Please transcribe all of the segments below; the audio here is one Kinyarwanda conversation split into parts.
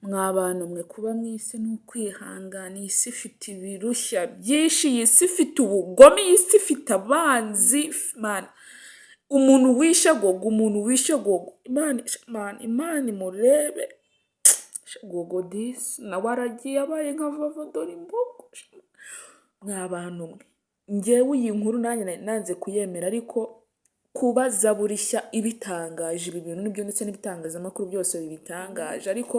Mwabantu mwe kuba mw'isi ni ukwihangana, iyi si ifite ibirushya byinshi, iyi si ifite ubugome, iyi si ifite abanzi, mana. Umuntu wishe Gogo, umuntu wishe Gogo, Imana imurebe. Gogo disi nawe aragiye abaye nka Vava imbogo. Mwabantu mwe, njyewe iyi nkuru nanjye nari nanze kuyemera, ariko kuba Zaburi nshya ibitangaje ibi bintu nibyo, ndetse n'ibitangazamakuru byose bibitangaje, ariko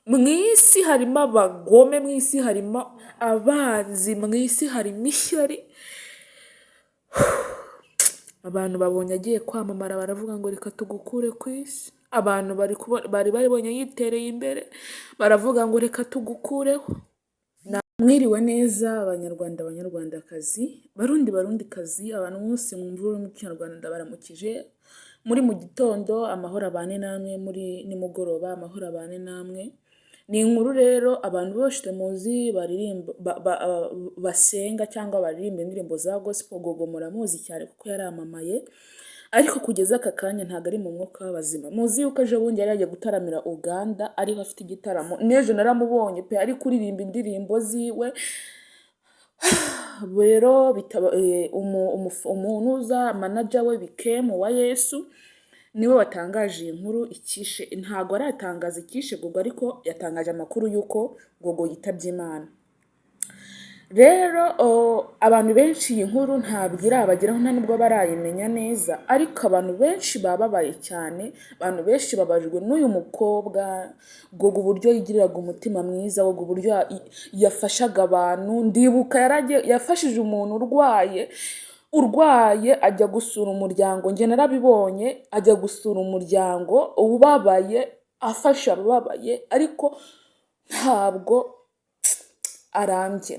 mu isi harimo abagome, mu isi harimo abanzi, mu isi harimo ishyari. Abantu babonye agiye kwamamara baravuga ngo reka tugukure ku isi. Abantu bari babonye yitereye imbere baravuga ngo reka tugukureho. Mwiriwe neza abanyarwanda, abanyarwandakazi, barundikazi, abantu bose mwumva ururimi rw'ikinyarwanda ndabaramukije. Muri mu gitondo amahoro abane namwe, muri nimugoroba amahoro abane namwe. Ni inkuru rero abantu bose muzi baririmba basenga cyangwa baririmba indirimbo za gospel. Gogo muramuzi cyane kuko yaramamaye, ariko kugeza aka kanya ntago ari mu mwuka w'abazima. Muzi yuko ejo bundi yari yagiye gutaramira Uganda, ariho afite igitaramo. N'ejo naramubonye pe ari kuririmba indirimbo ziwe. Rero umuntu uza manager we Bikemu wa Yesu niwe watangaje iyi nkuru ikishe. Ntago aratangaza ikishe Gogo, ariko yatangaje amakuru yuko Gogo yitabye Imana. Rero abantu benshi iyi nkuru ntabwo irabageraho, nta nubwo barayimenya neza, ariko abantu benshi bababaye cyane. Abantu benshi babajwe n'uyu mukobwa Gogo, uburyo yigiriraga umutima mwiza, Gogo uburyo yafashaga abantu. Ndibuka yafashije umuntu urwaye ajya gusura umuryango, njye narabibonye, ajya gusura umuryango ubabaye, afasha abababaye, ariko ntabwo arambye,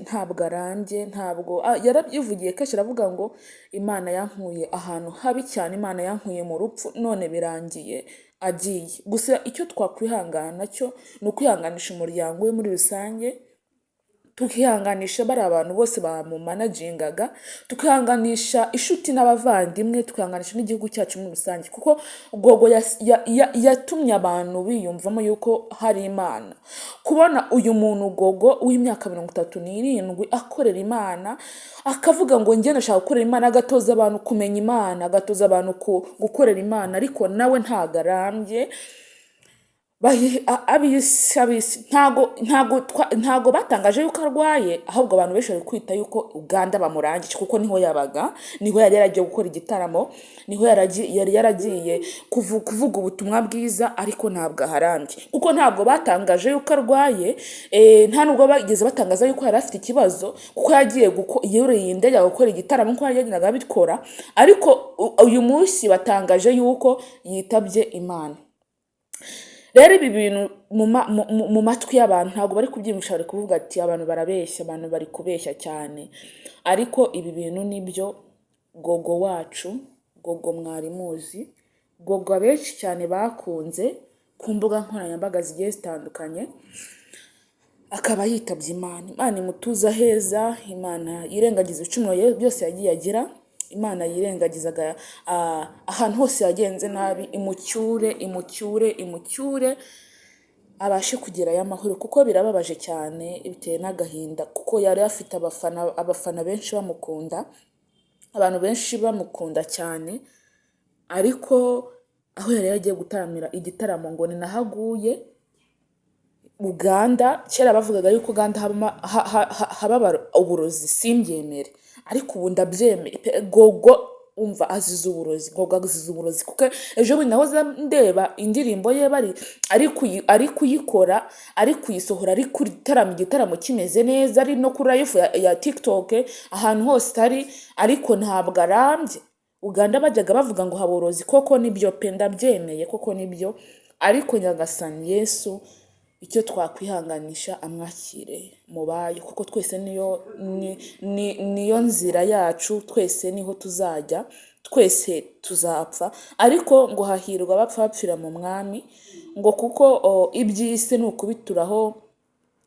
ntabwo yarabyivugiye kenshi, aravuga ngo Imana yankuye ahantu habi cyane, Imana yankuye mu rupfu, none birangiye agiye. Gusa icyo twakwihangana cyo ni ukwihanganisha umuryango we muri rusange, tukihanganisha bari abantu bose bamumanagingaga, tukihanganisha inshuti n'abavandimwe, tukihanganisha n'igihugu cyacu muri rusange, kuko Gogo yatumye abantu biyumvamo yuko hari Imana. Kubona uyu muntu Gogo w'imyaka 37 akorera Imana, akavuga ngo njye nashaka gukorera Imana, agatoza abantu kumenya Imana, agatoza abantu gukorera Imana, ariko nawe ntago arambye. Ntago batangaje yuko arwaye, ahubwo abantu benshi bari kwita yuko Uganda bamurangije, kuko niho yabaga, niho yari yaragiye gukora igitaramo, niho yari yaragiye kuvuga ubutumwa bwiza, ariko ntabwo aharambye, kuko ntabwo batangaje yuko arwaye. Nta nubwo bageze batangaza yuko yari afite ikibazo, kuko yagiye yuriye indege gukora igitaramo nk'uko yagendaga abikora, ariko uyu munsi batangaje yuko yitabye Imana. Rero ibi bintu mu matwi y'abantu ntabwo bari kubyimisha, bari kuvuga ati abantu barabeshya, abantu bari kubeshya cyane, ariko ibi bintu nibyo. Gogo wacu, Gogo mwari muzi, Gogo abenshi cyane bakunze ku mbuga nkoranyambaga zigiye zitandukanye, akaba yitabye Imana. Imana imutuza heza, Imana yirengagiza ibicumuro byose yagiye agira, Imana yirengagizaga ahantu hose yagenze nabi, imucyure abashe kugerayo amahoro, kuko birababaje cyane, biteye n'agahinda, kuko yari afite abafana benshi bamukunda, abantu benshi bamukunda cyane, ariko aho yari yagiye gutaramira igitaramo ngo ni nahaguye Uganda. Kera bavugaga yuko Uganda haba uburozi, simbyemere, ariko ubu ndabyemeye. Gogo umva azize uburozi, Gogo azize uburozi, kuko ejo bundi nahoze ndeba indirimbo ye ari kuyikora, ari kuyisohora, ari kuritarama igitaramo kimeze neza, ari no kuri live ya TikTok, ahantu hose ari, ariko ntabwo arambye. Uganda bajyaga bavuga ngo haba uburozi, koko nibyo pe, ndabyemeye, koko nibyo, ariko Nyagasani Yesu icyo twakwihanganisha amwakire mubayo, kuko twese niyo nzira yacu, twese niho tuzajya, twese tuzapfa, ariko ngo hahirwa abapfa bapfira mu mwami, ngo kuko iby'isi ni ukubituraho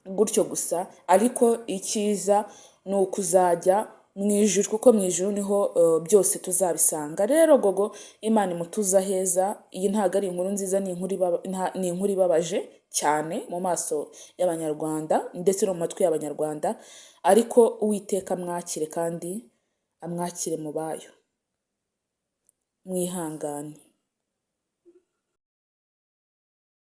gutyo gusa, ariko icyiza ni ukuzajya mu ijuru, kuko mu ijuru niho byose tuzabisanga. Rero Gogo Imana imutuza heza. Iyi ntago ari inkuru nziza, ni inkuru ibabaje, cyane mu maso y'abanyarwanda ndetse no mu matwi y'abanyarwanda, ariko Uwiteka amwakire kandi amwakire mu bayo. Mwihangane.